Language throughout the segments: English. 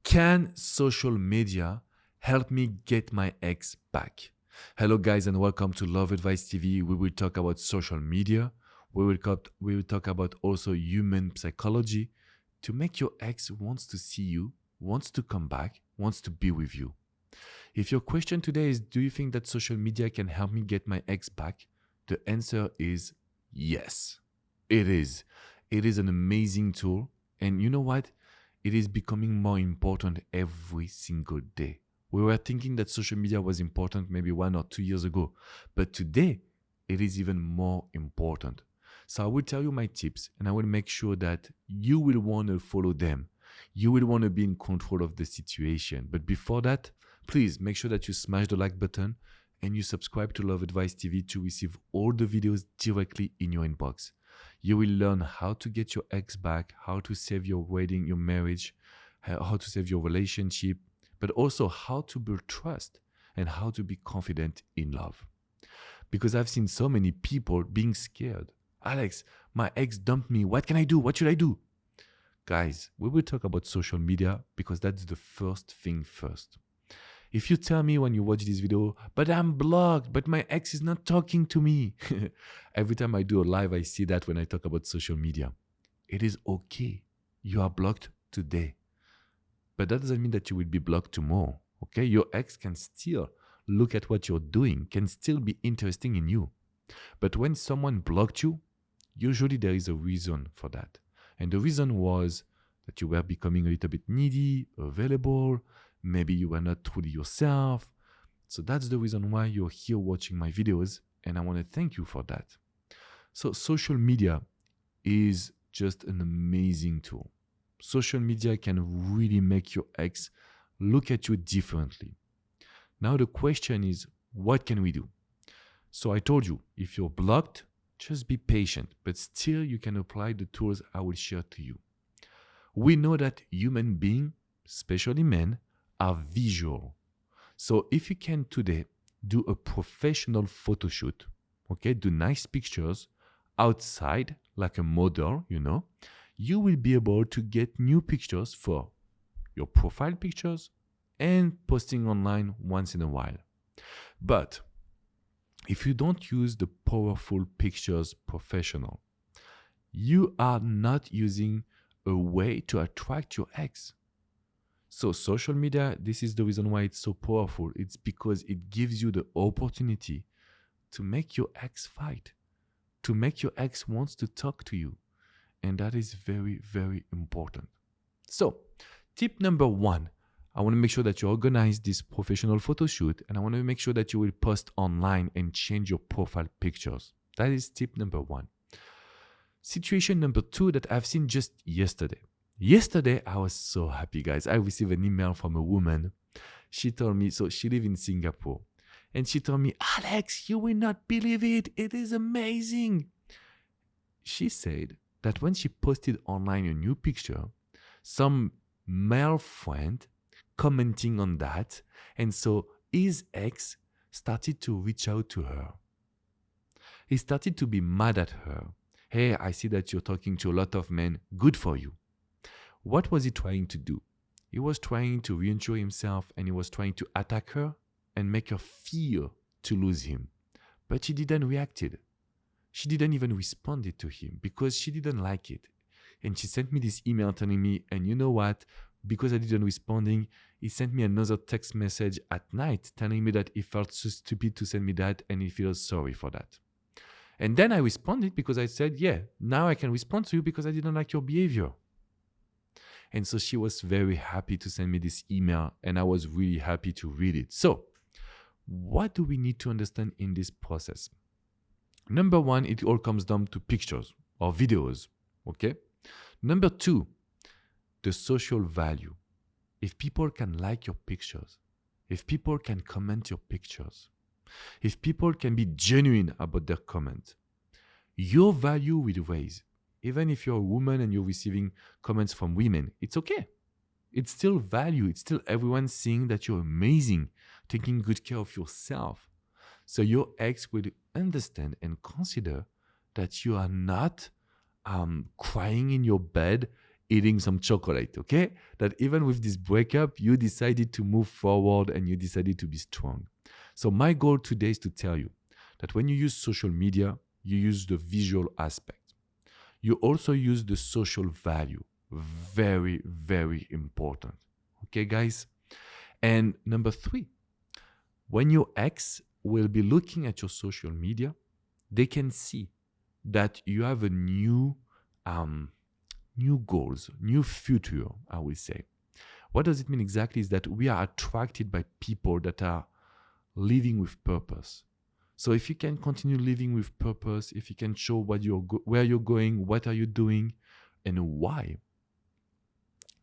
Can social media help me get my ex back? Hello, guys, and welcome to Love Advice TV. We will talk about social media. We will talk about also human psychology to make your ex wants to see you, wants to come back, wants to be with you. If your question today is, do you think that social media can help me get my ex back? The answer is yes. It is. It is an amazing tool. And you know what? It is becoming more important every single day. We were thinking that social media was important maybe 1 or 2 years ago, but today it is even more important. So I will tell you my tips and I will make sure that you will want to follow them. You will want to be in control of the situation. But before that, please make sure that you smash the like button and you subscribe to Love Advice TV to receive all the videos directly in your inbox. You will learn how to get your ex back, how to save your wedding, your marriage, how to save your relationship, but also how to build trust and how to be confident in love. Because I've seen so many people being scared. Alex, my ex dumped me. What can I do? What should I do? Guys, we will talk about social media because that's the first thing first. If you tell me when you watch this video, but I'm blocked, but my ex is not talking to me. Every time I do a live, I see that when I talk about social media. It is okay. You are blocked today. But that doesn't mean that you will be blocked tomorrow. Okay? Your ex can still look at what you're doing, can still be interested in you. But when someone blocked you, usually there is a reason for that. And the reason was that you were becoming a little bit needy, available, maybe you were not truly yourself. So that's the reason why you're here watching my videos, and I want to thank you for that. So social media is just an amazing tool. Social media can really make your ex look at you differently. Now the question is, what can we do? So I told you, if you're blocked, just be patient, but still you can apply the tools I will share to you. We know that human beings, especially men, are visual. So if you can today do a professional photo shoot, okay, do nice pictures outside like a model, you will be able to get new pictures for your profile pictures and posting online once in a while. But if you don't use the powerful pictures professional, you are not using a way to attract your ex. So social media, this is the reason why it's so powerful. It's because it gives you the opportunity to make your ex fight, to make your ex wants to talk to you. And that is very, very important. So tip number 1, I want to make sure that you organize this professional photo shoot, and I want to make sure that you will post online and change your profile pictures. That is tip number 1. Situation number 2 that I've seen just yesterday. Yesterday, I was so happy, guys. I received an email from a woman. She told me, so she lives in Singapore. And she told me, Alex, you will not believe it. It is amazing. She said that when she posted online a new picture, some male friend commenting on that. And so his ex started to reach out to her. He started to be mad at her. Hey, I see that you're talking to a lot of men. Good for you. What was he trying to do? He was trying to reinsure himself, and he was trying to attack her and make her fear to lose him. But she didn't react. She didn't even respond to him because she didn't like it. And she sent me this email telling me, and you know what? Because I didn't respond, he sent me another text message at night telling me that he felt so stupid to send me that and he feels sorry for that. And then I responded because I said, yeah, now I can respond to you because I didn't like your behavior. And so she was very happy to send me this email, and I was really happy to read it. So what do we need to understand in this process? Number 1, it all comes down to pictures or videos, okay? Number 2, the social value. If people can like your pictures, if people can comment your pictures, if people can be genuine about their comment, your value will raise. Even if you're a woman and you're receiving comments from women, it's okay. It's still value. It's still everyone seeing that you're amazing, taking good care of yourself. So your ex will understand and consider that you are not crying in your bed eating some chocolate, okay? That even with this breakup, you decided to move forward and you decided to be strong. So my goal today is to tell you that when you use social media, you use the visual aspect. You also use the social value. Very, very important. Okay, guys? And number 3, when your ex will be looking at your social media, they can see that you have a new goals, new future, I will say. What does it mean exactly is that we are attracted by people that are living with purpose. So if you can continue living with purpose, if you can show where you're going, what are you doing, and why,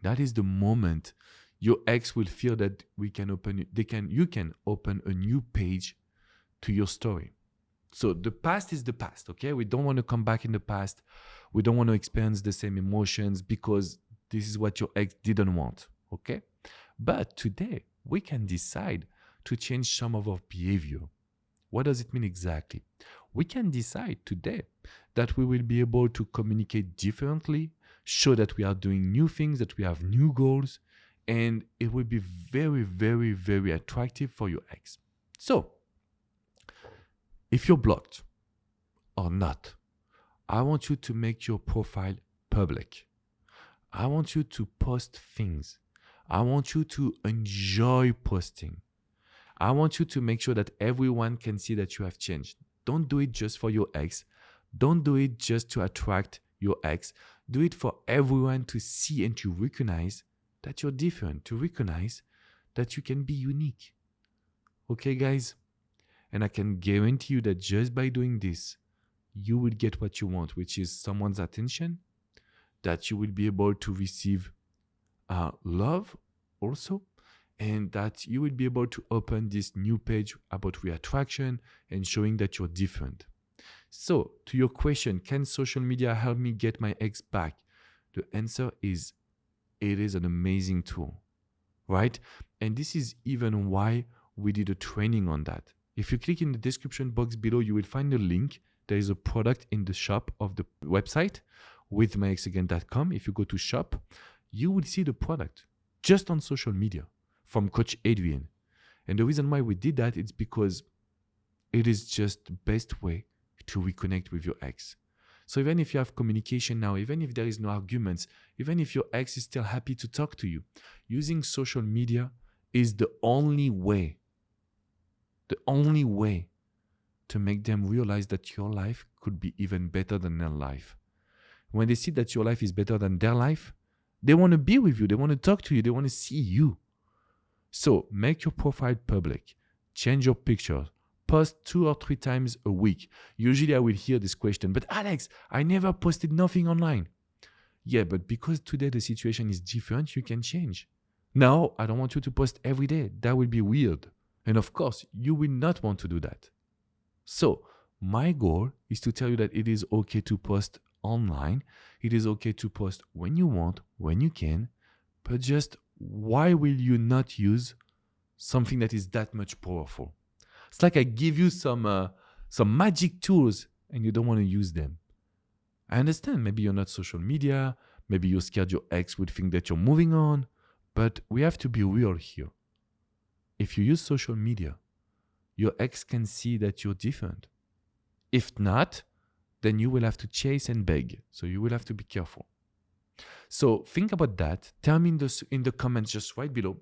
that is the moment your ex will feel that you can open a new page to your story. So the past is the past, okay? We don't want to come back in the past. We don't want to experience the same emotions because this is what your ex didn't want, okay? But today, we can decide to change some of our behavior. What does it mean exactly? We can decide today that we will be able to communicate differently, show that we are doing new things, that we have new goals, and it will be very, very, very attractive for your ex. So, if you're blocked or not, I want you to make your profile public. I want you to post things. I want you to enjoy posting. I want you to make sure that everyone can see that you have changed. Don't do it just for your ex. Don't do it just to attract your ex. Do it for everyone to see and to recognize that you're different, to recognize that you can be unique. Okay, guys? And I can guarantee you that just by doing this, you will get what you want, which is someone's attention, that you will be able to receive love also, and that you will be able to open this new page about reattraction and showing that you're different. So, to your question, can social media help me get my ex back? The answer is, it is an amazing tool, right? And this is even why we did a training on that. If you click in the description box below, you will find a link. There is a product in the shop of the website withmyexagain.com. If you go to shop, you will see the product just on social media from Coach Adrian. And the reason why we did that is because it is just the best way to reconnect with your ex. So even if you have communication now, even if there is no arguments, even if your ex is still happy to talk to you, using social media is the only way to make them realize that your life could be even better than their life. When they see that your life is better than their life, they want to be with you. They want to talk to you. They want to see you. So make your profile public. Change your pictures. Post 2 or 3 times a week. Usually I will hear this question, but Alex, I never posted nothing online. Yeah, but because today the situation is different, you can change. Now, I don't want you to post every day. That will be weird. And of course, you will not want to do that. So my goal is to tell you that it is okay to post online. It is okay to post when you want, when you can, but just why will you not use something that is that much powerful? It's like I give you some magic tools and you don't want to use them. I understand maybe you're not social media, maybe you're scared your ex would think that you're moving on, but we have to be real here. If you use social media, your ex can see that you're different. If not, then you will have to chase and beg. So you will have to be careful. So think about that. Tell me in the comments just right below,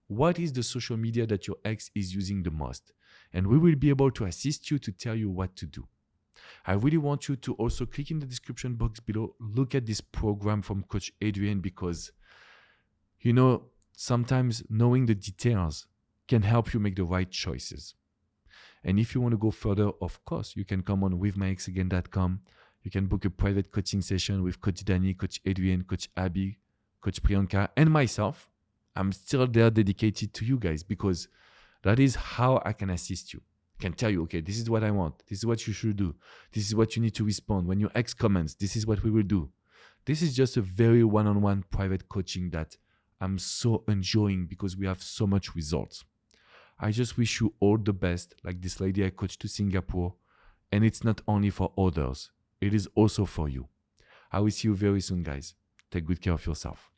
what is the social media that your ex is using the most? And we will be able to assist you to tell you what to do. I really want you to also click in the description box below, look at this program from Coach Adrian, because, sometimes knowing the details can help you make the right choices. And if you want to go further, of course, you can come on withmyexagain.com. You can book a private coaching session with Coach Danny, Coach Adrian, Coach Abby, Coach Priyanka, and myself. I'm still there dedicated to you guys because that is how I can assist you. I can tell you, okay, this is what I want. This is what you should do. This is what you need to respond. When your ex comments, this is what we will do. This is just a very one-on-one private coaching that I'm so enjoying because we have so much results. I just wish you all the best, like this lady I coached to Singapore. And it's not only for others. It is also for you. I will see you very soon, guys. Take good care of yourself.